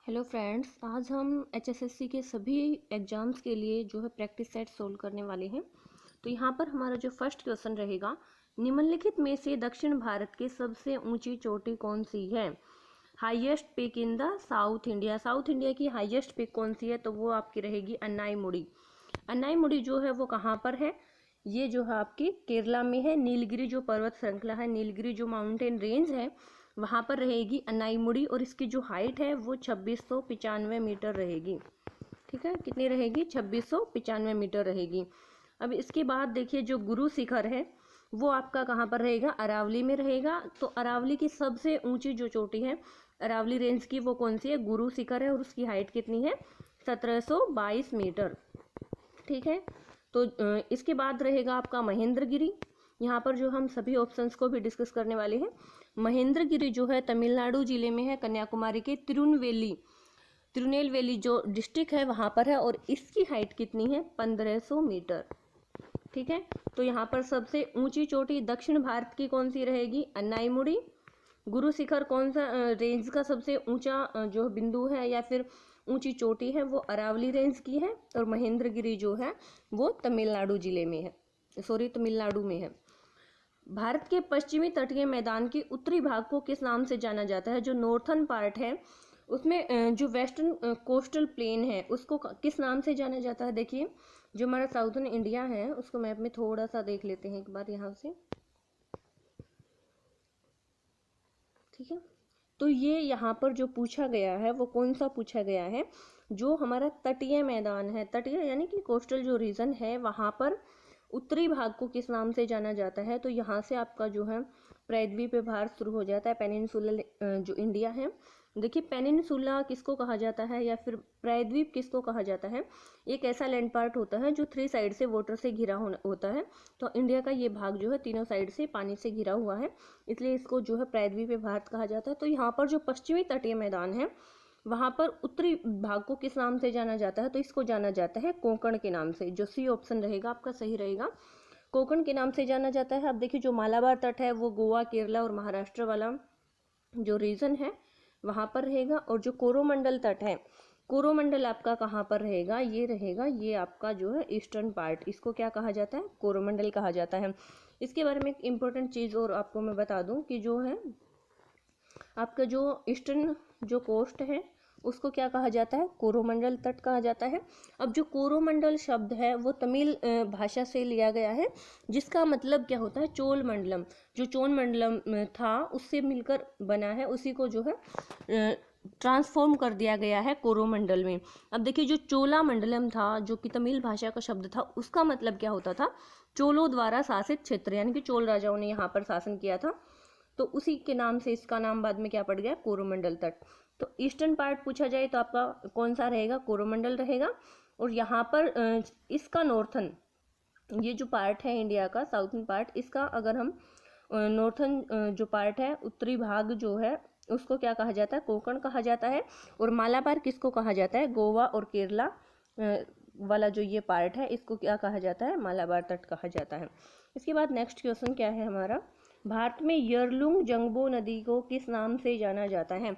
Hello friends, आज हम HSSC के सभी एग्जाम्स के लिए जो है प्रैक्टिस सेट सोल्व करने वाले हैं। तो यहाँ पर हमारा जो फर्स्ट क्वेश्चन रहेगा, निम्नलिखित में से दक्षिण भारत की सबसे ऊंची चोटी कौन सी है? Highest peak in the south India. South India की हाईएस्ट पीक कौन सी है? तो वो आपकी रहेगी अन्नाईमुड़ी। अन्नाईमुड़ी जो है वो कहाँ पर है? ये जो है आपकी केरला में है। नीलगिरी जो पर्वत श्रृंखला है, नीलगिरी जो माउंटेन रेंज है, वहां पर रहेगी अन्नाईमुड़ी। और इसकी जो हाइट है वो 2695 मीटर रहेगी। ठीक है, कितनी रहेगी? 2695 मीटर रहेगी। अब इसके बाद देखिए, जो गुरु शिखर है वो आपका कहाँ पर रहेगा? अरावली में रहेगा। तो अरावली की सबसे ऊंची जो चोटी है अरावली रेंज की, वो कौन सी है? गुरु शिखर है। और उसकी हाइट कितनी है? 1722 मीटर। ठीक है, तो इसके बाद रहेगा आपका महेंद्रगिरी। यहाँ पर जो हम सभी ऑप्शंस को भी डिस्कस करने वाले हैं। महेंद्रगिरी जो है तमिलनाडु जिले में है, कन्याकुमारी के तिरुनेलवेली जो डिस्ट्रिक्ट है वहां पर है। और इसकी हाइट कितनी है? 1500 मीटर। ठीक है, तो यहाँ पर सबसे ऊंची चोटी दक्षिण भारत की कौन सी रहेगी? अन्नाईमुड़ी। गुरु शिखर कौन सा रेंज का सबसे ऊंचा जो बिंदु है या फिर ऊंची चोटी है? वो अरावली रेंज की है। और महेंद्रगिरी जो है वो तमिलनाडु जिले में है, तमिलनाडु में है। भारत के पश्चिमी तटीय मैदान के उत्तरी भाग को किस नाम से जाना जाता है? जो नॉर्थन पार्ट है उसमें जो वेस्टर्न कोस्टल प्लेन है उसको किस नाम से जाना जाता है? देखिए, जो हमारा साउथर्न इंडिया है उसको मैप में थोड़ा सा देख लेते हैं एक बार यहाँ से। ठीक है, तो ये यहाँ पर जो पूछा गया है वो कौन सा पूछा गया है? जो हमारा तटीय मैदान है, तटीय यानी कि कोस्टल जो रीजन है, वहां पर उत्तरी भाग को किस नाम से जाना जाता है? तो यहाँ से आपका जो है प्रायद्वीपीय भारत शुरू हो जाता है, पेनिनसुलर जो इंडिया है। देखिए, पेनिनसुला किसको कहा जाता है या फिर प्रायद्वीप किसको कहा जाता है? एक ऐसा लैंड पार्ट होता है जो 3 साइड से वाटर से घिरा होता है। तो इंडिया का ये भाग जो है तीनों साइड से पानी से घिरा हुआ है, इसलिए इसको जो है प्रायद्वीपीय भारत कहा जाता है। तो यहाँ पर जो पश्चिमी तटीय मैदान है वहां पर उत्तरी भाग को किस नाम से जाना जाता है? तो इसको जाना जाता है कोंकण के नाम से। जो सी ऑप्शन रहेगा आपका सही रहेगा, कोंकण के नाम से जाना जाता है। अब देखिए, जो मालाबार तट है वो गोवा, केरला और महाराष्ट्र वाला जो रीजन है वहां पर रहेगा। और जो कोरोमंडल तट है, कोरोमंडल आपका कहाँ पर रहेगा? ये रहेगा, ये आपका जो है ईस्टर्न पार्ट, इसको क्या कहा जाता है? कोरोमंडल कहा जाता है। इसके बारे में एक इम्पोर्टेंट चीज और आपको मैं बता दूं कि जो है आपका जो ईस्टर्न जो कोस्ट है उसको क्या कहा जाता है? कोरोमंडल तट कहा जाता है। अब जो कोरोमंडल शब्द है वो तमिल भाषा से लिया गया है, जिसका मतलब क्या होता है? चोल मंडलम। जो चोल मंडलम था उससे मिलकर बना है, उसी को जो है ट्रांसफॉर्म कर दिया गया है कोरोमंडल में। अब देखिए, जो चोला मंडलम था जो कि तमिल भाषा का शब्द था, उसका मतलब क्या होता था? चोलों द्वारा शासित क्षेत्र, यानी कि चोल राजाओं ने यहाँ पर शासन किया था। तो उसी के नाम से इसका नाम बाद में क्या पड़ गया? कोरोमंडल तट। तो ईस्टर्न पार्ट पूछा जाए तो आपका कौन सा रहेगा? कोरोमंडल रहेगा। और यहाँ पर इसका नॉर्थन, ये जो पार्ट है इंडिया का साउथर्न पार्ट, इसका अगर हम नॉर्थन जो पार्ट है, उत्तरी भाग जो है, उसको क्या कहा जाता है? कोंकण कहा जाता है। और मालाबार किसको कहा जाता है? गोवा और केरला वाला जो ये पार्ट है इसको क्या कहा जाता है? मालाबार तट कहा जाता है। इसके बाद नेक्स्ट क्वेश्चन क्या है हमारा? भारत में यरलुंग जंगबो नदी को किस नाम से जाना जाता है?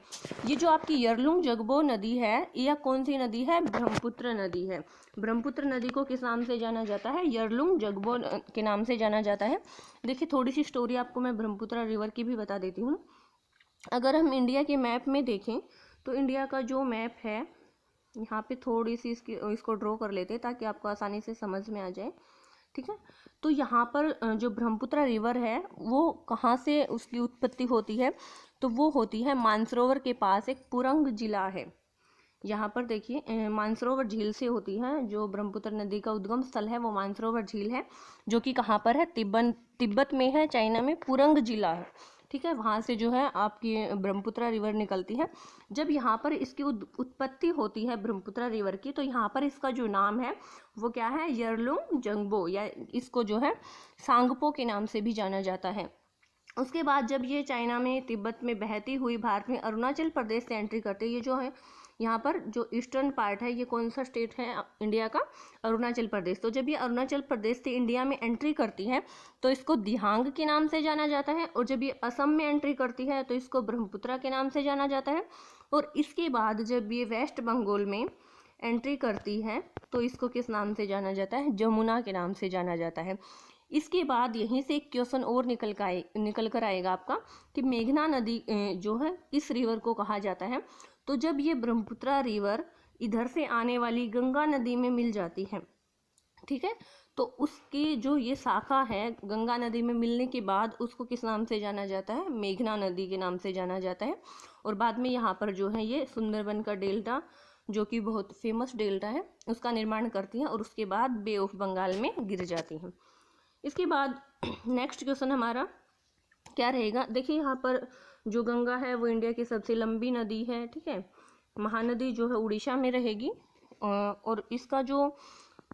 ये जो आपकी यरलुंग जंगबो नदी है, यह कौन सी नदी है? ब्रह्मपुत्र नदी है। ब्रह्मपुत्र नदी को किस नाम से जाना जाता है? यरलुंग जंगबो के नाम से जाना जाता है। देखिए, थोड़ी सी स्टोरी आपको मैं ब्रह्मपुत्र रिवर की भी बता देती हूँ। अगर हम इंडिया के मैप में देखें तो इंडिया का जो मैप है, यहाँ पे थोड़ी सी इसको ड्रॉ कर लेते हैं ताकि आपको आसानी से समझ में आ जाए। ठीक है, तो यहाँ पर जो ब्रह्मपुत्र रिवर है वो कहाँ से उसकी उत्पत्ति होती है? तो वो होती है मानसरोवर के पास, एक पुरंग जिला है। यहाँ पर देखिए, मानसरोवर झील से होती है। जो ब्रह्मपुत्र नदी का उद्गम स्थल है वो मानसरोवर झील है, जो कि कहाँ पर है? तिब्बत में है, चाइना में पुरंग जिला है। ठीक है, वहां से जो है आपकी ब्रह्मपुत्र रिवर निकलती है। जब यहाँ पर इसकी उत्पत्ति होती है ब्रह्मपुत्र रिवर की, तो यहाँ पर इसका जो नाम है वो क्या है? यरलुंग जंगबो, या इसको जो है सांगपो के नाम से भी जाना जाता है। उसके बाद जब ये चाइना में, तिब्बत में बहती हुई भारत में अरुणाचल प्रदेश से एंट्री करते, ये जो है यहाँ पर जो ईस्टर्न पार्ट है, ये कौन सा स्टेट है इंडिया का? अरुणाचल प्रदेश। तो जब ये अरुणाचल प्रदेश से इंडिया में एंट्री करती है तो इसको दिहांग के नाम से जाना जाता है। और जब ये असम में एंट्री करती है तो इसको ब्रह्मपुत्र के नाम से जाना जाता है। और इसके बाद जब ये वेस्ट बंगाल में एंट्री करती है तो इसको किस नाम से जाना जाता है? जमुना के नाम से जाना जाता है। इसके बाद यहीं से एक क्वेश्चन और निकल कर आएगा आपका कि मेघना नदी जो है किस रिवर को कहा जाता है? तो जब ये ब्रह्मपुत्र रिवर इधर से आने वाली गंगा नदी में मिल जाती है, ठीक है, तो उसकी जो ये शाखा है गंगा नदी में मिलने के बाद उसको किस नाम से जाना जाता है? मेघना नदी के नाम से जाना जाता है। और बाद में यहाँ पर जो है ये सुंदरबन का डेल्टा, जो कि बहुत फेमस डेल्टा है, उसका निर्माण करती हैं और उसके बाद बे ऑफ बंगाल में गिर जाती हैं। इसके बाद नेक्स्ट क्वेश्चन हमारा क्या रहेगा? देखिए यहाँ पर जो गंगा है वो इंडिया की सबसे लंबी नदी है, ठीक है। महानदी जो है उड़ीसा में रहेगी और इसका जो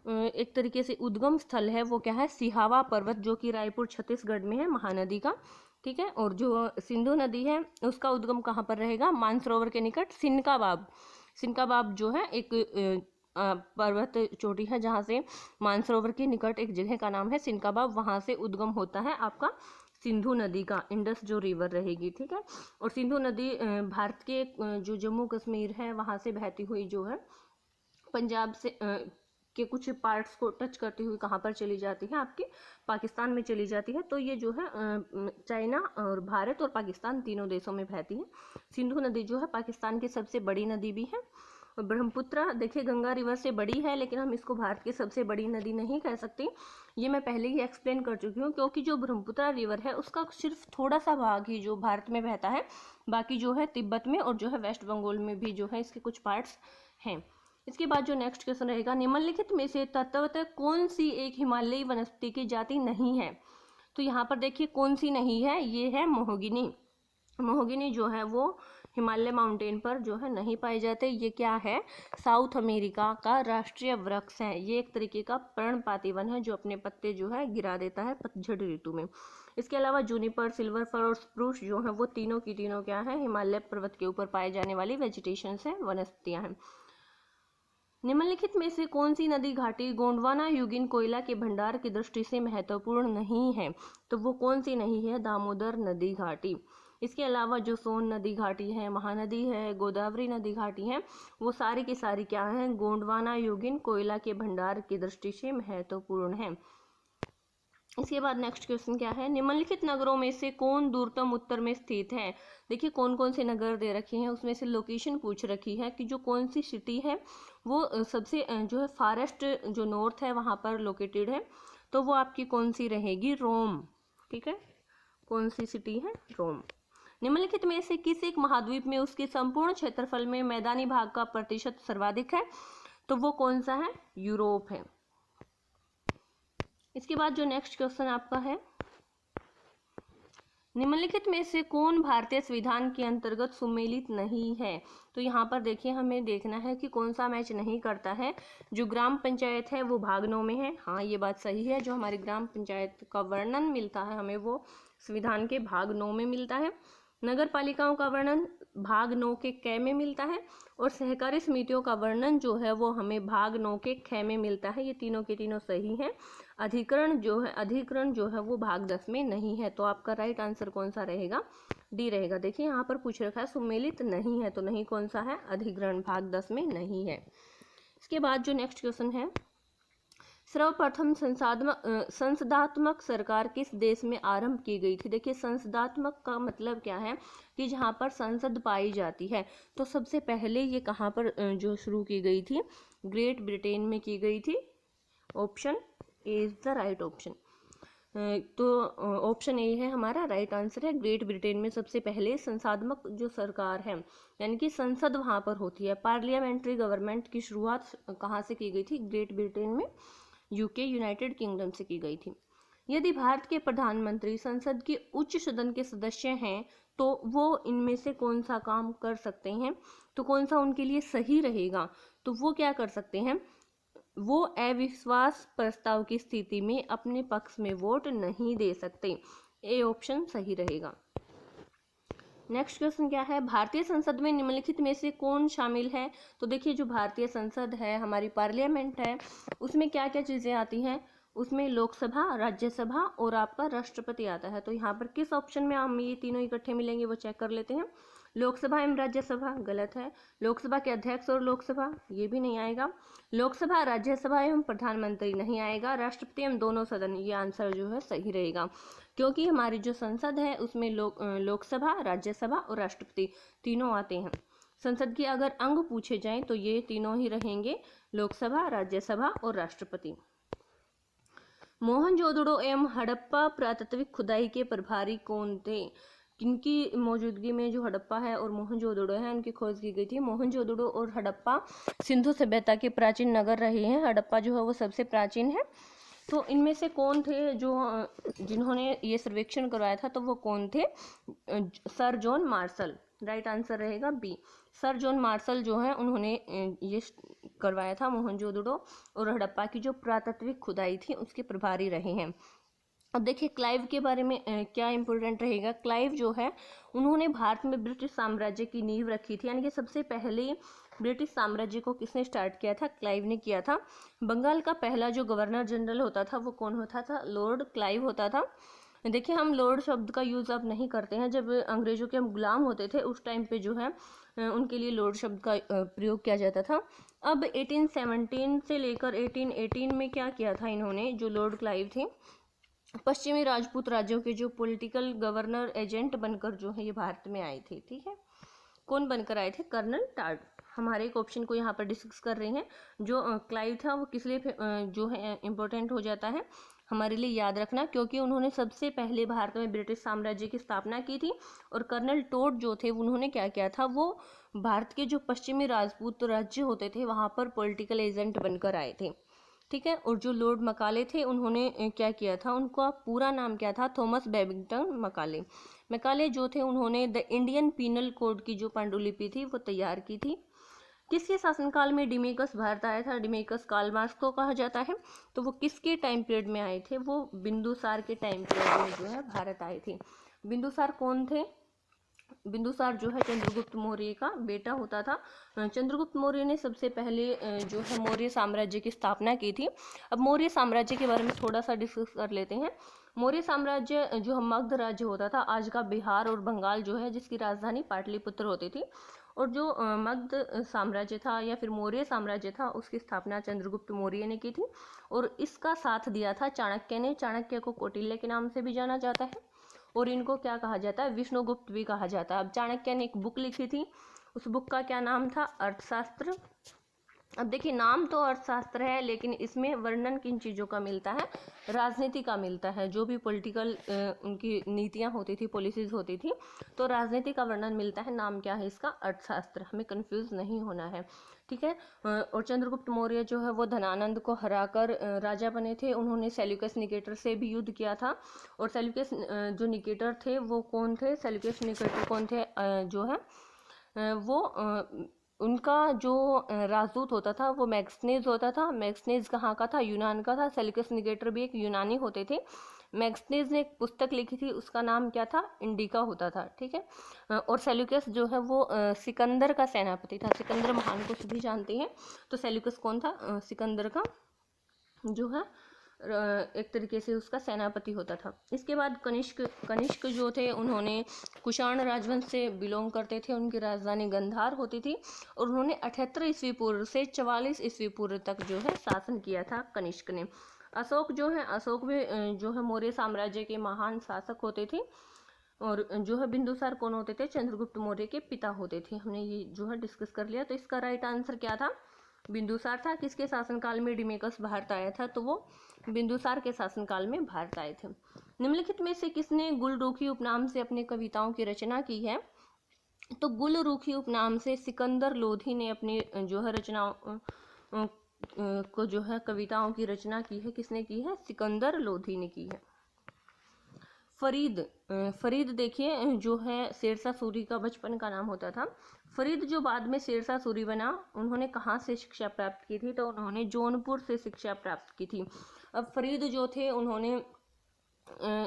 एक तरीके से उद्गम स्थल है वो क्या है? सिहावा पर्वत, जो कि रायपुर छत्तीसगढ़ में है महानदी का, ठीक है। और जो सिंधु नदी है उसका उद्गम कहाँ पर रहेगा? मानसरोवर के निकट सिनकाबाब जो है एक पर्वत चोटी है जहाँ से मानसरोवर के निकट एक जगह का नाम है सिनकाबाब, वहाँ से उद्गम होता है आपका सिंधु नदी का, इंडस जो रिवर रहेगी, ठीक है। और सिंधु नदी भारत के जो जम्मू कश्मीर है वहाँ से बहती हुई जो है पंजाब से के कुछ पार्ट्स को टच करती हुई कहाँ पर चली जाती है? आपके पाकिस्तान में चली जाती है। तो ये जो है चाइना और भारत और पाकिस्तान तीनों देशों में बहती है। सिंधु नदी जो है पाकिस्तान की सबसे बड़ी नदी भी है। और ब्रह्मपुत्र देखिए गंगा रिवर से बड़ी है, लेकिन हम इसको भारत की सबसे बड़ी नदी नहीं कह सकते, ये मैं पहले ही एक्सप्लेन कर चुकी हूँ, क्योंकि जो ब्रह्मपुत्र रिवर है उसका सिर्फ थोड़ा सा भाग ही जो भारत में बहता है, बाकी जो है तिब्बत में और जो है वेस्ट बंगाल में भी जो है इसके कुछ पार्ट्स हैं। इसके बाद जो नेक्स्ट क्वेश्चन रहेगा, निम्नलिखित में से तत्वतः कौन सी एक हिमालयी वनस्पति की जाति नहीं है? तो यहाँ पर देखिए कौन सी नहीं है, ये है मोहगिनी जो है वो हिमालय माउंटेन पर जो है नहीं पाए जाते। ये क्या है? साउथ अमेरिका का राष्ट्रीय वृक्ष है। ये एक तरीके का पर्णपाती वन है जो अपने पत्ते जो है गिरा देता है पतझड़ ऋतु में। इसके अलावा जूनिपर, सिल्वर फर और स्प्रूस जो है वो तीनों की तीनों क्या है? हिमालय पर्वत के ऊपर पाए जाने वाली वेजिटेशन है, वनस्पतियां हैं। निम्नलिखित में से कौन सी नदी घाटी गोंडवाना यूगिन कोयला के भंडार की दृष्टि से महत्वपूर्ण नहीं है? तो वो कौन सी नहीं है? दामोदर नदी घाटी। इसके अलावा जो सोन नदी घाटी है, महानदी है, गोदावरी नदी घाटी है, वो सारी की सारी क्या है? गोंडवाना यूगिन कोयला के भंडार की दृष्टि से महत्वपूर्ण है। इसके बाद नेक्स्ट क्वेश्चन क्या है? निम्नलिखित नगरों में से कौन दूरतम उत्तर में स्थित है? देखिए कौन कौन से नगर दे रखे हैं, उसमें से लोकेशन पूछ रखी है कि जो कौन सी सिटी है वो सबसे जो है फारेस्ट जो नॉर्थ है वहाँ पर लोकेटेड है, तो वो आपकी कौन सी रहेगी? रोम, ठीक है। कौन सी सिटी है? रोम। निम्नलिखित में से किस एक महाद्वीप में उसके संपूर्ण क्षेत्रफल में मैदानी भाग का प्रतिशत सर्वाधिक है? तो वो कौन सा है? यूरोप है। इसके बाद जो नेक्स्ट क्वेश्चन आपका है, निम्नलिखित में से कौन भारतीय संविधान के अंतर्गत सुमेलित नहीं है? तो यहाँ पर देखिए हमें देखना है कि कौन सा मैच नहीं करता है। जो ग्राम पंचायत है वो भाग 9 में है, हाँ ये बात सही है। जो हमारी ग्राम पंचायत का वर्णन मिलता है हमें वो संविधान के भाग 9 में मिलता है। नगर पालिकाओं का वर्णन भाग 9 के क में मिलता है और सहकारी समितियों का वर्णन जो है वो हमें भाग 9 के ख में मिलता है। ये तीनों के तीनों सही हैं। अधिकरण जो है वो भाग 10 में नहीं है। तो आपका राइट आंसर कौन सा रहेगा? डी रहेगा। देखिए यहाँ पर पूछ रखा है सुमेलित नहीं है, तो नहीं कौन सा है? अधिकरण भाग 10 में नहीं है। इसके बाद जो नेक्स्ट क्वेश्चन है, सर्वप्रथम संसदात्मक सरकार किस देश में आरंभ की गई थी? देखिए संसदात्मक का मतलब क्या है कि जहाँ पर संसद पाई जाती है। तो सबसे पहले ये कहाँ पर जो शुरू की गई थी? ग्रेट ब्रिटेन में की गई थी। Option A is the right option. तो ऑप्शन ए है हमारा राइट आंसर है। ग्रेट ब्रिटेन में सबसे पहले संसदात्मक जो सरकार है यानी कि संसद वहाँ पर होती है। पार्लियामेंट्री गवर्नमेंट की शुरुआत कहाँ से की गई थी? ग्रेट ब्रिटेन में, यूके यूनाइटेड किंगडम से की गई थी। यदि भारत के प्रधानमंत्री संसद के उच्च सदन के सदस्य हैं तो वो इनमें से कौन सा काम कर सकते हैं? तो कौन सा उनके लिए सही रहेगा? तो वो क्या कर सकते हैं? वो अविश्वास प्रस्ताव की स्थिति में अपने पक्ष में वोट नहीं दे सकते। ए ऑप्शन सही रहेगा। नेक्स्ट क्वेश्चन क्या है? भारतीय संसद में निम्नलिखित में से कौन शामिल है? तो देखिए जो भारतीय संसद है, हमारी पार्लियामेंट है, उसमें क्या क्या चीज़ें आती हैं? उसमें लोकसभा, राज्यसभा और आपका राष्ट्रपति आता है। तो यहाँ पर किस ऑप्शन में हम ये तीनों इकट्ठे मिलेंगे वो चेक कर लेते हैं। लोकसभा एवं राज्यसभा गलत है। लोकसभा के अध्यक्ष और लोकसभा ये भी नहीं आएगा। लोकसभा, राज्यसभा एवं प्रधानमंत्री नहीं आएगा। राष्ट्रपति एवं दोनों सदन, ये आंसर जो है सही रहेगा, क्योंकि हमारी जो संसद है उसमें लोकसभा, राज्यसभा और राष्ट्रपति तीनों आते हैं। संसद के अगर अंग पूछे जाएं तो ये तीनों ही रहेंगे, लोकसभा, राज्यसभा और राष्ट्रपति। मोहनजोदड़ो एवं हड़प्पा पुरातात्विक खुदाई के प्रभारी कौन थे? किनकी मौजूदगी में जो हड़प्पा है और मोहनजोदड़ो है उनकी खोज की गई थी? मोहनजोदड़ो और हड़प्पा सिंधु सभ्यता के प्राचीन नगर रहे हैं। हड़प्पा जो है वो सबसे प्राचीन है। तो इनमें से कौन थे जो जिन्होंने ये सर्वेक्षण करवाया था? तो वो कौन थे? Sir John Marshall. Right answer रहेगा बी। सर जॉन मार्शल जो है उन्होंने ये करवाया था, मोहनजोदड़ो और हड़प्पा की जो पुरातात्विक खुदाई थी उसके प्रभारी रहे हैं। अब देखिए क्लाइव के बारे में क्या इंपॉर्टेंट रहेगा। क्लाइव जो है उन्होंने भारत में ब्रिटिश साम्राज्य की नींव रखी थी, यानी कि सबसे पहले ब्रिटिश साम्राज्य को किसने स्टार्ट किया था? क्लाइव ने किया था। बंगाल का पहला जो गवर्नर जनरल होता था वो कौन होता था? लॉर्ड क्लाइव होता था। देखिए हम लॉर्ड शब्द का यूज़ अब नहीं करते हैं, जब अंग्रेजों के हम गुलाम होते थे उस टाइम पे जो है उनके लिए लॉर्ड शब्द का प्रयोग किया जाता था। अब 1817 से लेकर 1818 में क्या किया था इन्होंने, जो लॉर्ड क्लाइव थे, पश्चिमी राजपूत राज्यों के जो पॉलिटिकल गवर्नर एजेंट बनकर जो है ये भारत में आए थे। ठीक है, कौन बनकर आए थे? Colonel Tod. हमारे एक ऑप्शन को यहाँ पर डिस्कस कर रहे हैं। जो क्लाइव था वो किस लिए जो है इम्पोर्टेंट हो जाता है हमारे लिए, याद रखना, क्योंकि उन्होंने सबसे पहले भारत में ब्रिटिश साम्राज्य की स्थापना की थी। और कर्नल टोड जो थे उन्होंने क्या किया था, वो भारत के जो पश्चिमी राजपूत राज्य होते थे वहाँ पर पॉलिटिकल एजेंट बनकर आए थे। ठीक है, और जो लॉर्ड मकाले थे उन्होंने क्या किया था, उनका पूरा नाम क्या था? Thomas Babington Macaulay. मकाले जो थे उन्होंने द इंडियन पीनल कोड की जो पांडुलिपि थी वो तैयार की थी। किसके शासनकाल में डिमेकस भारत आया था? डिमेकस कार्ल मार्क्स को कहा जाता है। तो वो किसके टाइम पीरियड में आए थे? वो बिंदुसार के टाइम पीरियड में जो है भारत आए थे। बिंदुसार कौन थे? बिंदुसार जो है चंद्रगुप्त मौर्य का बेटा होता था। चंद्रगुप्त मौर्य ने सबसे पहले जो है मौर्य साम्राज्य की स्थापना की थी। अब मौर्य साम्राज्य के बारे में थोड़ा सा डिस्कस कर लेते हैं। मौर्य साम्राज्य जो मगध राज्य होता था, आज का बिहार और बंगाल जो है, जिसकी राजधानी पाटलिपुत्र होती थी। और जो मगध साम्राज्य था या फिर मौर्य साम्राज्य था उसकी स्थापना चंद्रगुप्त मौर्य ने की थी। और इसका साथ दिया था चाणक्य ने। चाणक्य को कौटिल्य के नाम से भी जाना जाता है और इनको क्या कहा जाता है? विष्णुगुप्त भी कहा जाता है। अब चाणक्य ने एक बुक लिखी थी, उस बुक का क्या नाम था? अर्थशास्त्र। अब देखिए नाम तो अर्थशास्त्र है, लेकिन इसमें वर्णन किन चीज़ों का मिलता है? राजनीति का मिलता है। जो भी पॉलिटिकल उनकी नीतियाँ होती थी, पॉलिसीज होती थी, तो राजनीति का वर्णन मिलता है। नाम क्या है इसका? अर्थशास्त्र। हमें कंफ्यूज नहीं होना है। ठीक है, और चंद्रगुप्त मौर्य जो है वो धनानंद को हराकर राजा बने थे। उन्होंने सेल्यूकस निकेटर से भी युद्ध किया था। और सेल्यूकस जो निकेटर थे वो कौन थे? सेल्यूकस निकेटर कौन थे? जो है वो उनका जो राजदूत होता था वो मैग्सनेज होता था। मैग्सनेज कहाँ का था? यूनान का था। सेल्यूकस निकेटर भी एक यूनानी होते थे। मैग्सनेज ने एक पुस्तक लिखी थी, उसका नाम क्या था? इंडिका होता था। ठीक है, और सेल्यूकस जो है वो सिकंदर का सेनापति था। सिकंदर महान को सभी जानते हैं। तो सेल्यूकस कौन था? सिकंदर का जो है एक तरीके से उसका सेनापति होता था। इसके बाद कनिष्क जो थे उन्होंने कुषाण राजवंश से बिलोंग करते थे। उनकी राजधानी गंधार होती थी और उन्होंने 78 ईस्वी पूर्व से 44 ईस्वी पूर्व तक जो है शासन किया था कनिष्क ने। अशोक जो है, अशोक भी जो है मौर्य साम्राज्य के महान शासक होते थे। और जो है बिंदुसार कौन होते थे? चंद्रगुप्त मौर्य के पिता होते थे। हमने ये जो है डिस्कस कर लिया। तो इसका राइट आंसर क्या था? बिंदुसार था। किसके शासनकाल में डिमेकस भारत आया था? तो वो बिंदुसार के शासनकाल में भारत आए थे। निम्नलिखित में से किसने गुलरुखी उपनाम से अपनी कविताओं की रचना की है? तो गुलरुखी उपनाम से सिकंदर लोधी ने अपनी जो है रचनाओं को जो है कविताओं की रचना की है। किसने की है? सिकंदर लोधी ने की है। फरीद देखिए जो है शेरशाह सूरी का बचपन का नाम होता था। फरीद जो बाद में शेरशाह सूरी बना, उन्होंने कहाँ से शिक्षा प्राप्त की थी? तो उन्होंने जौनपुर से शिक्षा प्राप्त की थी। अब फरीद जो थे उन्होंने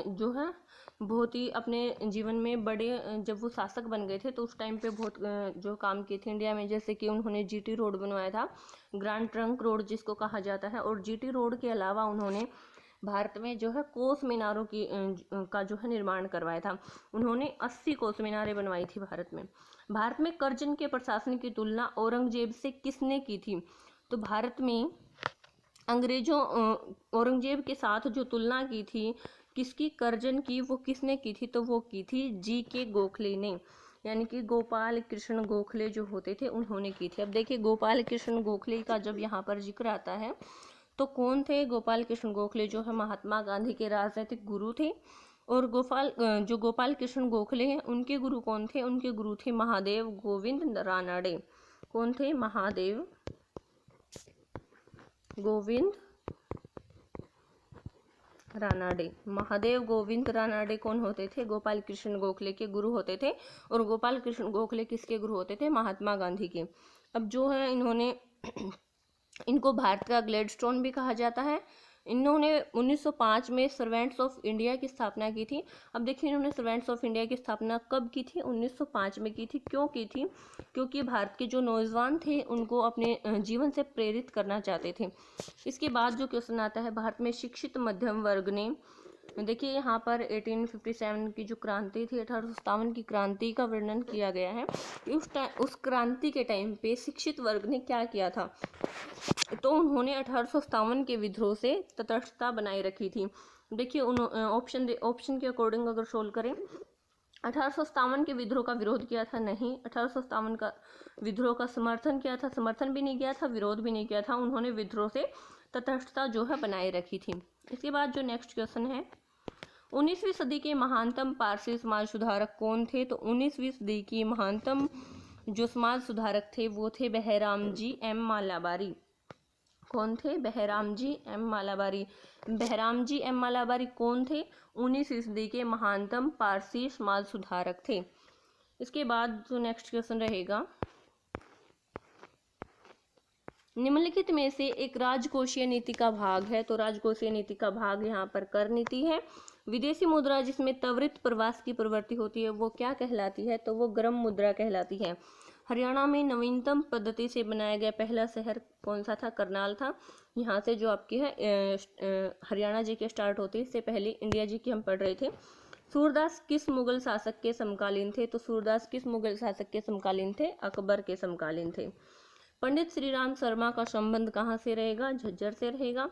जो है बहुत ही अपने जीवन में बड़े, जब वो शासक बन गए थे तो उस टाइम पे बहुत जो काम किए थे इंडिया में। जैसे कि उन्होंने जीटी रोड बनवाया था, ग्रैंड ट्रंक रोड जिसको कहा जाता है। और जीटी रोड के अलावा उन्होंने भारत में जो है कोस मीनारों की का जो है निर्माण करवाया था। उन्होंने 80 कोस मीनारें बनवाई थी भारत में। भारत में कर्जन के प्रशासन की तुलना औरंगजेब से किसने की थी? तो भारत में अंग्रेजों औरंगजेब के साथ जो तुलना की थी किसकी, कर्जन की, वो किसने की थी? तो वो की थी G.K. गोखले ने, यानी कि गोपाल कृष्ण गोखले जो होते थे उन्होंने की थी। अब देखिए गोपाल कृष्ण गोखले का जब यहाँ पर जिक्र आता है तो कौन थे? गोपाल कृष्ण गोखले जो है महात्मा गांधी के राजनीतिक गुरु थे। और जो गोपाल कृष्ण गोखले हैं उनके गुरु कौन थे? उनके गुरु थे महादेव गोविंद रानडे। कौन थे? महादेव गोविंद रानडे। महादेव गोविंद रानडे कौन होते थे? गोपाल कृष्ण गोखले के गुरु होते थे। और गोपाल कृष्ण गोखले किसके गुरु होते थे? महात्मा गांधी के। अब जो है इन्होंने इनको भारत का ग्लैडस्टोन भी कहा जाता है। इन्होंने 1905 में सर्वेंट्स ऑफ इंडिया की स्थापना की थी। अब देखिए इन्होंने सर्वेंट्स ऑफ इंडिया की स्थापना कब की थी? 1905 में की थी। क्यों की थी? क्योंकि भारत के जो नौजवान थे उनको अपने जीवन से प्रेरित करना चाहते थे। इसके बाद जो क्वेश्चन आता है, भारत में शिक्षित मध्यम वर्ग ने, देखिए यहाँ पर 1857 की जो क्रांति थी, 1857 की क्रांति का वर्णन किया गया है। उस क्रांति के टाइम पे शिक्षित वर्ग ने क्या किया था? तो उन्होंने 1857 के विद्रोह से तटस्थता बनाए रखी थी। देखिए ऑप्शन के अकॉर्डिंग अगर सोल्व करें, 1857 के विद्रोह का विरोध किया था? नहीं। 1857 का विद्रोह का समर्थन किया था? समर्थन भी नहीं किया था, विरोध भी नहीं किया था। उन्होंने विद्रोह से तटस्थता जो है बनाए रखी थी। इसके बाद जो नेक्स्ट क्वेश्चन है, 19वीं सदी के महानतम पारसी समाज सुधारक कौन थे? तो 19वीं सदी की महानतम जो समाज सुधारक थे वो थे बहराम जी एम मालाबारी। कौन थे? बहराम जी एम मालाबारी। बहराम जी एम मालाबारी कौन थे? 19वीं सदी के महानतम पारसी समाज सुधारक थे। इसके बाद जो नेक्स्ट क्वेश्चन रहेगा, निम्नलिखित में से एक राजकोषीय नीति का भाग है। तो राजकोषीय नीति का भाग यहाँ पर कर नीति है। विदेशी मुद्रा जिसमें त्वरित प्रवास की प्रवृत्ति होती है वो क्या कहलाती है? तो वो गर्म मुद्रा कहलाती है। हरियाणा में नवीनतम पद्धति से बनाया गया पहला शहर कौन सा था? करनाल था। यहाँ से जो आपकी है हरियाणा जी के स्टार्ट होती है, इससे पहले इंडिया जी की हम पढ़ रहे थे। सूरदास किस मुगल शासक के समकालीन थे? तो सूरदास किस मुगल शासक के समकालीन थे? अकबर के समकालीन थे। पंडित श्रीराम शर्मा का संबंध कहाँ से रहेगा? झज्जर से रहेगा।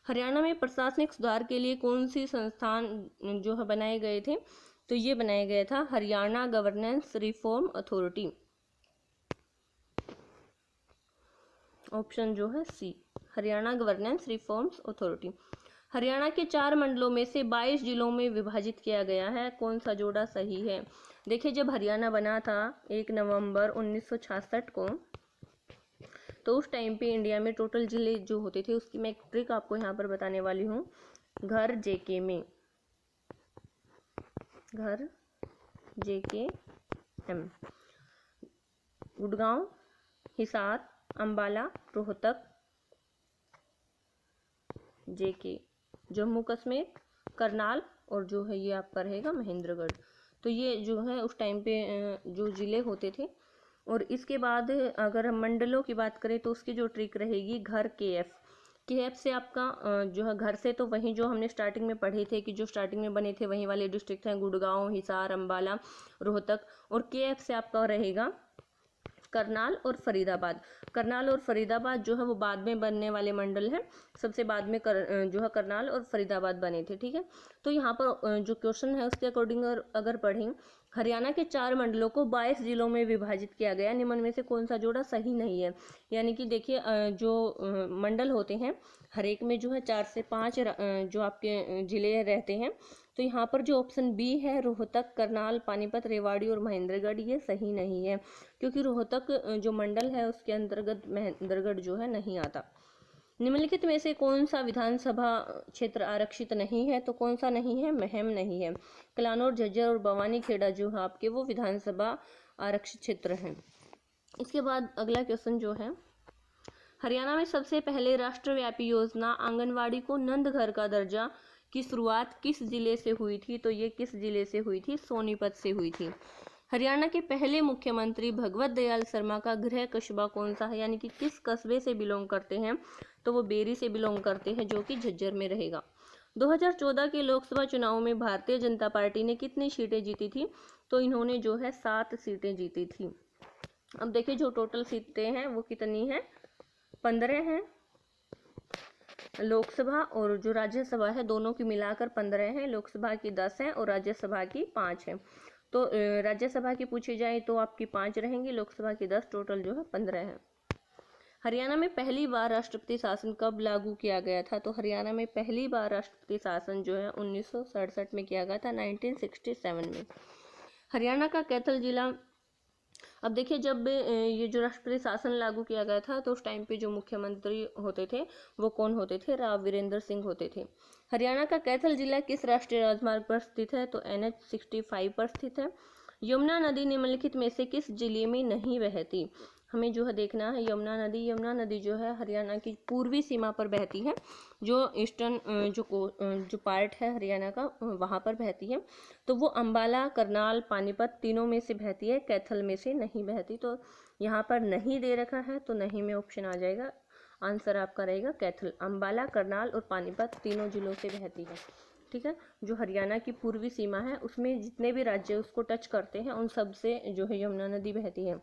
हरियाणा में प्रशासनिक सुधार के लिए कौन सी संस्थान जो है बनाए गए थे? तो ये बनाया गया था Haryana governance reform authority. Option जो है C, Haryana governance reforms authority. Haryana के 4 मंडलों में से 22 जिलों में विभाजित किया गया है। कौन सा जोड़ा सही है? देखिए जब हरियाणा बना था 1 नवंबर 1966 को, तो उस टाइम पे इंडिया में टोटल जिले जो होते थे उसकी मैं एक ट्रिक आपको यहाँ पर बताने वाली हूँ। घर जेके में, घर जेके एम, गुड़गांव, हिसार, अंबाला, रोहतक जेके, जम्मू कश्मीर, करनाल, और जो है ये आपका रहेगा महेंद्रगढ़। तो ये जो है उस टाइम पे जो ज़िले होते थे। और इसके बाद अगर हम मंडलों की बात करें तो उसकी जो ट्रिक रहेगी घर के एफ से आपका जो है घर से, तो वहीं जो हमने स्टार्टिंग में पढ़े थे कि जो स्टार्टिंग में बने थे वहीं वाले डिस्ट्रिक्ट हैं गुड़गांव, हिसार, अंबाला, रोहतक। और के एफ से आपका रहेगा करनाल और फरीदाबाद। करनाल और फरीदाबाद जो है वो बाद में बनने वाले मंडल हैं। सबसे बाद में जो है करनाल और फरीदाबाद बने थे। ठीक है, तो यहाँ पर जो क्वेश्चन है उसके अकॉर्डिंग अगर पढ़ें, हरियाणा के 4 मंडलों को 22 जिलों में विभाजित किया गया। निम्न में से कौन सा जोड़ा सही नहीं है? यानी कि देखिए जो मंडल होते हैं हर एक में जो है 4 से 5 जो आपके जिले रहते हैं। तो यहाँ पर जो ऑप्शन बी है रोहतक, करनाल, पानीपत, रेवाड़ी और महेंद्रगढ़, ये सही नहीं है, क्योंकि रोहतक जो मंडल है उसके अंतर्गत महेंद्रगढ़ जो है नहीं आता। निम्नलिखित में से कौन सा विधानसभा क्षेत्र आरक्षित नहीं है? तो कौन सा नहीं है? महम नहीं है। कलानौर, झज्जर और बवानी खेड़ा जो है आपके वो विधानसभा आरक्षित क्षेत्र हैं। इसके बाद अगला क्वेश्चन जो है, हरियाणा में सबसे पहले राष्ट्रव्यापी योजना आंगनवाड़ी को नंद घर का दर्जा की शुरुआत किस जिले से हुई थी? तो ये किस जिले से हुई थी? सोनीपत से हुई थी। हरियाणा के पहले मुख्यमंत्री भगवत दयाल शर्मा का गृह कस्बा कौन सा है? यानी कि किस कस्बे से बिलोंग करते हैं? तो वो बेरी से बिलोंग करते हैं, जो कि झज्जर में रहेगा। 2014 के लोकसभा चुनाव में भारतीय जनता पार्टी ने कितनी सीटें जीती थी? तो इन्होंने जो है 7 सीटें जीती थी। अब देखिए जो टोटल सीटें हैं वो कितनी हैं, 15 हैं लोकसभा, और जो राज्यसभा है दोनों की मिलाकर 15 हैं। लोकसभा की 10 है और राज्यसभा की 5 है। तो राज्यसभा की पूछी जाए तो आपकी 5 रहेंगी, लोकसभा की 10, टोटल जो है 15 है। हरियाणा में पहली बार राष्ट्रपति शासन कब लागू किया गया था? तो हरियाणा में पहली बार राष्ट्रपति शासन जो है 1967 में किया गया था, 1967 में। हरियाणा का कैथल जिला, अब देखिए जब ये जो राष्ट्रपति शासन लागू किया गया था तो उस टाइम पे जो मुख्यमंत्री होते थे वो कौन होते थे? राव वीरेंद्र सिंह होते थे। हरियाणा का कैथल जिला किस राष्ट्रीय राजमार्ग पर स्थित है? तो NH 65 पर स्थित है। यमुना नदी निम्नलिखित में से किस जिले में नहीं बहती? हमें जो है देखना है यमुना नदी जो है हरियाणा की पूर्वी सीमा पर बहती है, जो ईस्टर्न जो पार्ट है हरियाणा का वहाँ पर बहती है। तो वो अंबाला, करनाल, पानीपत तीनों में से बहती है, कैथल में से नहीं बहती। तो यहाँ पर नहीं दे रखा है तो नहीं में ऑप्शन आ जाएगा, आंसर आपका रहेगा कैथल। अंबाला, करनाल और पानीपत तीनों जिलों से बहती है। ठीक है, जो हरियाणा की पूर्वी सीमा है उसमें जितने भी राज्य उसको टच करते हैं उन सब से जो है यमुना नदी बहती है।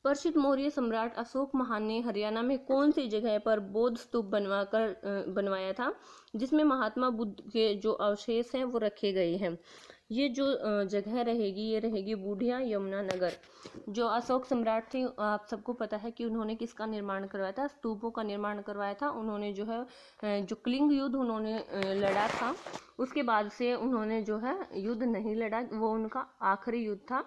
प्रसिद्ध मौर्य सम्राट अशोक महान ने हरियाणा में कौन सी जगह पर बौद्ध स्तूप बनवाया था जिसमें महात्मा बुद्ध के जो अवशेष हैं वो रखे गए हैं? ये जो जगह रहेगी ये रहेगी बूढ़िया यमुनानगर। जो अशोक सम्राट थे आप सबको पता है कि उन्होंने किसका निर्माण करवाया था? स्तूपों का निर्माण करवाया था। उन्होंने जो है जो कलिंग युद्ध उन्होंने लड़ा था, उसके बाद से उन्होंने जो है युद्ध नहीं लड़ा, वो उनका आखिरी युद्ध था।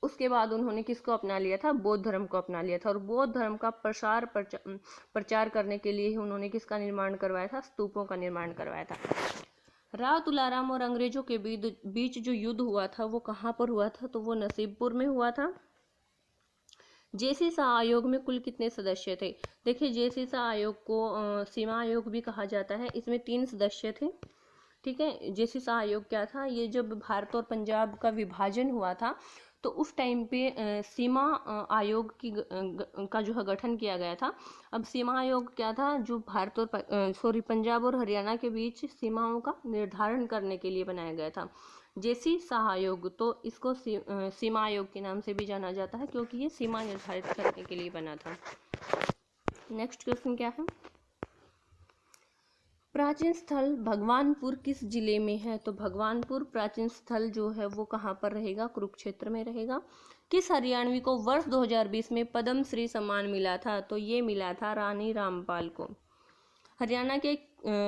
उसके बाद उन्होंने किसको अपना लिया था? बौद्ध धर्म को अपना लिया था। और बौद्ध धर्म का प्रचार करने के लिए ही उन्होंने किसका निर्माण करवाया था? स्तूपों का निर्माण करवाया था। राव तुलाराम और अंग्रेजों के बीच जो युद्ध हुआ था वो कहाँ पर हुआ था? तो वो नसीबपुर में हुआ था। जेसी शाह आयोग में कुल कितने सदस्य थे? देखिए जेसी शाह आयोग को सीमा आयोग भी कहा जाता है। इसमें 3 सदस्य थे। ठीक है, जेसी शाह आयोग क्या था? ये जब भारत और पंजाब का विभाजन हुआ था तो उस टाइम पे सीमा आयोग का जो है गठन किया गया था। अब सीमा आयोग क्या था? जो भारत और पंजाब और हरियाणा के बीच सीमाओं का निर्धारण करने के लिए बनाया गया था, जेसी शाह आयोग। तो इसको सीमा आयोग के नाम से भी जाना जाता है क्योंकि ये सीमा निर्धारित करने के लिए बना था। नेक्स्ट क्वेश्चन क्या है? प्राचीन स्थल भगवानपुर किस जिले में है? तो भगवानपुर प्राचीन स्थल जो है वो कहाँ पर रहेगा? कुरुक्षेत्र में रहेगा। किस हरियाणवी को वर्ष 2020 में पद्म श्री सम्मान मिला था? तो ये मिला था रानी रामपाल को। हरियाणा के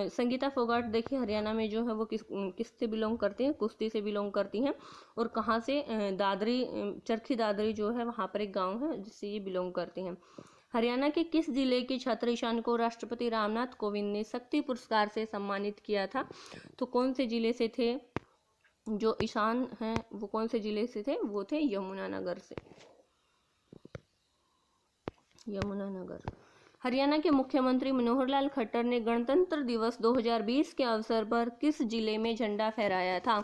संगीता फोगाट, देखिए हरियाणा में जो है वो किस से बिलोंग करती हैं? कुश्ती से बिलोंग करती हैं। और कहाँ से? दादरी, चरखी दादरी जो है वहाँ पर एक गाँव है जिससे ये बिलोंग करती हैं। हरियाणा के किस जिले के छात्र ईशान को राष्ट्रपति रामनाथ कोविंद ने शक्ति पुरस्कार से सम्मानित किया था? तो कौन से जिले से थे जो ईशान हैं? वो कौन से जिले से थे? वो थे यमुनानगर से, यमुनानगर। हरियाणा के मुख्यमंत्री मनोहर लाल खट्टर ने गणतंत्र दिवस 2020 के अवसर पर किस जिले में झंडा फहराया था?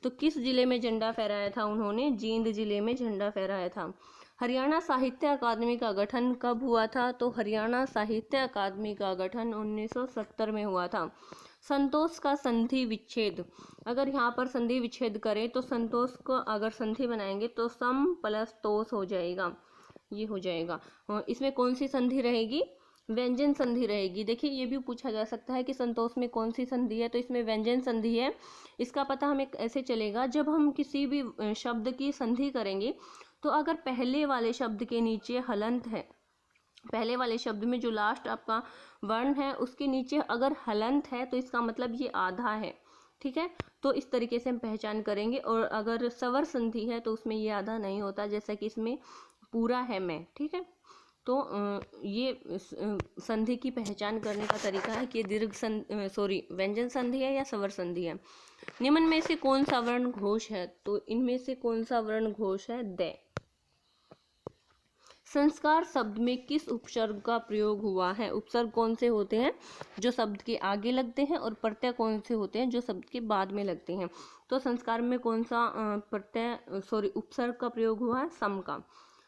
तो किस जिले में झंडा फहराया था उन्होंने? जींद जिले में झंडा फहराया था। हरियाणा साहित्य अकादमी का गठन कब हुआ था? तो हरियाणा साहित्य अकादमी का गठन 1970 में हुआ था। संतोष का संधि विच्छेद, अगर यहाँ पर संधि विच्छेद करें तो संतोष को अगर संधि बनाएंगे तो सम प्लस तोष हो जाएगा, ये हो जाएगा। इसमें कौन सी संधि रहेगी? व्यंजन संधि रहेगी। देखिए ये भी पूछा जा सकता है कि संतोष में कौन सी संधि है, तो इसमें व्यंजन संधि है। इसका पता हमें ऐसे चलेगा, जब हम किसी भी शब्द की संधि करेंगे तो अगर पहले वाले शब्द के नीचे हलंत है, पहले वाले शब्द में जो लास्ट आपका वर्ण है उसके नीचे अगर हलंत है तो इसका मतलब ये आधा है। ठीक है, तो इस तरीके से हम पहचान करेंगे। और अगर स्वर संधि है तो उसमें ये आधा नहीं होता, जैसा कि इसमें पूरा है मैं। ठीक है, तो ये संधि की पहचान करने का तरीका है कि व्यंजन संधि है या स्वर संधि है। निम्न में से कौन सा वर्ण घोष है? तो इनमें से कौन सा वर्ण घोष है? द। संस्कार शब्द में किस उपसर्ग का प्रयोग हुआ है? उपसर्ग कौन से होते हैं? जो शब्द के आगे लगते हैं। और प्रत्यय कौन से होते हैं? जो शब्द के बाद में लगते हैं। तो संस्कार में कौन सा उपसर्ग का प्रयोग हुआ है? सम का।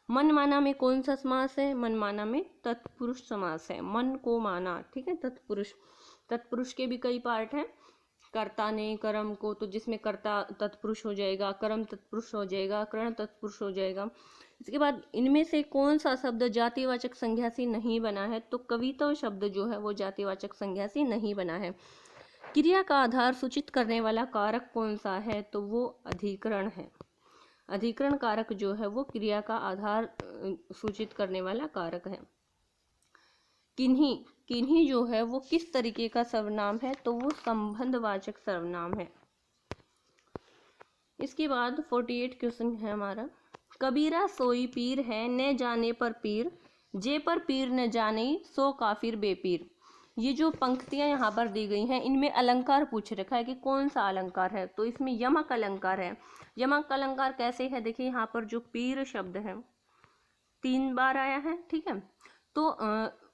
मनमाना में कौन सा समास है? मनमाना में तत्पुरुष समास है। मन को माना, ठीक है, तत्पुरुष। तत्पुरुष के भी कई पार्ट हैं, कर्ता ने कर्म को, तो जिसमें कर्ता तत्पुरुष हो जाएगा, कर्म तत्पुरुष हो जाएगा, कर्ण तत्पुरुष हो जाएगा। इसके बाद इनमें से कौन सा शब्द जातिवाचक संज्ञा से नहीं बना है, तो कविता शब्द जो है वो जातिवाचक संज्ञा से नहीं बना है। क्रिया का आधार सूचित करने वाला कारक कौन सा है, तो वो अधिकरण है। अधिकरण कारक जो है वो क्रिया का आधार सूचित करने वाला कारक है। किन्ही, किन्ही जो है वो किस तरीके का सर्वनाम है, तो वो संबंधवाचक सर्वनाम है। इसके बाद 48 क्वेश्चन है हमारा। कबीरा सोई पीर है, न जाने पर पीर, जे पर पीर न जाने सो काफिर बेपीर। ये जो पंक्तियां यहाँ पर दी गई हैं, इनमें अलंकार पूछ रखा है कि कौन सा अलंकार है, तो इसमें यमक अलंकार है। यमक अलंकार कैसे है, देखिए यहाँ पर जो पीर शब्द है 3 बार आया है, ठीक है, तो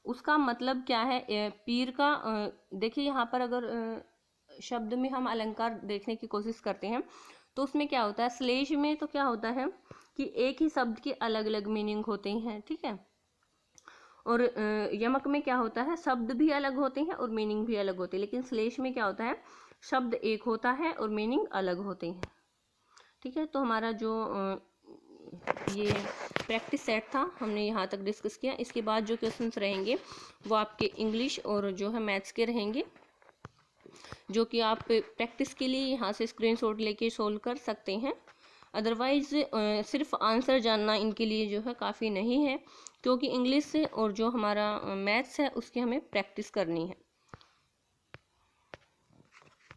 उसका मतलब क्या है, पीर का देखिए यहाँ पर अगर शब्द में हम अलंकार देखने की कोशिश करते हैं तो उसमें क्या होता है, श्लेष में तो क्या होता है कि एक ही शब्द के अलग अलग मीनिंग होते हैं, ठीक है, और यमक में क्या होता है, शब्द भी अलग होते हैं और मीनिंग भी अलग होती है, लेकिन श्लेष में क्या होता है, शब्द एक होता है और मीनिंग अलग होते हैं, ठीक है। तो हमारा जो ये प्रैक्टिस सेट था हमने यहाँ तक डिस्कस किया। इसके बाद जो क्वेश्चंस रहेंगे वो आपके इंग्लिश और जो है मैथ्स के रहेंगे, जो कि आप प्रैक्टिस के लिए यहाँ से स्क्रीनशॉट लेके सोल्व कर सकते हैं। अदरवाइज सिर्फ आंसर जानना इनके लिए जो है काफ़ी नहीं है, क्योंकि इंग्लिश और जो हमारा मैथ्स है उसकी हमें प्रैक्टिस करनी है।